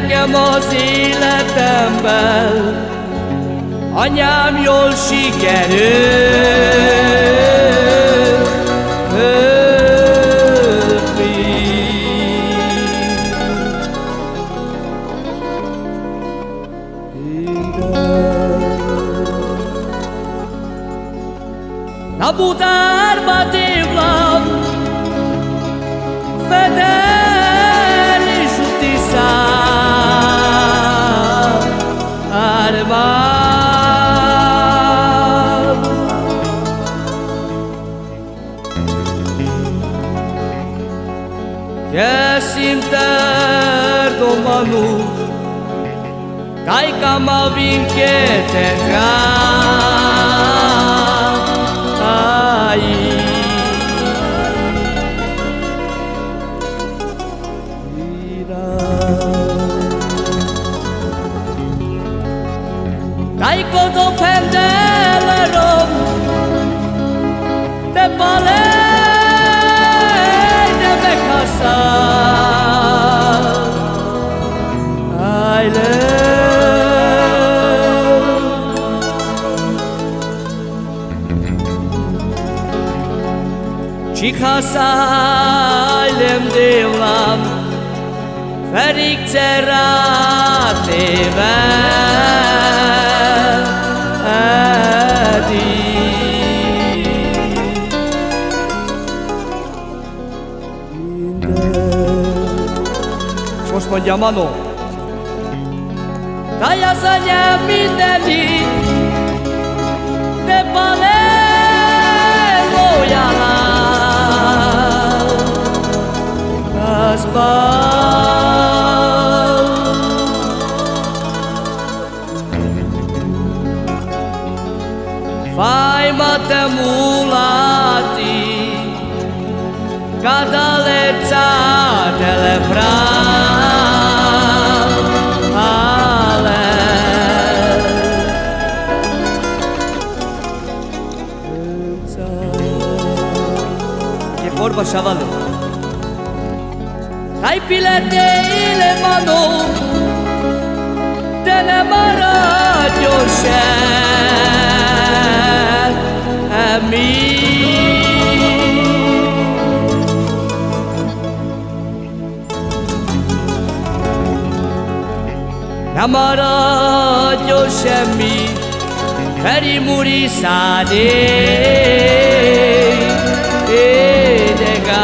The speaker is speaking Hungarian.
nekem az életemben, anyám jól sikerül. Na Budárba tévlam, Feder és Utiszám, Ármán. Kesimter domanus, Taika ma vinketetra. Taiko do pendelerom, de palei de becasa. Aile Chikasa ailem devlam, Ferik cerátével edi. És most mondja Manó, Taj az anyám mindenit, de balelójálál, az bal. Fai mate mulati, cada leța de lepram, ale. E vorba șavale. Ai pileteile mano, de le maragioșe. Nem maradjon semmi, Feri Muriszádé, édegál.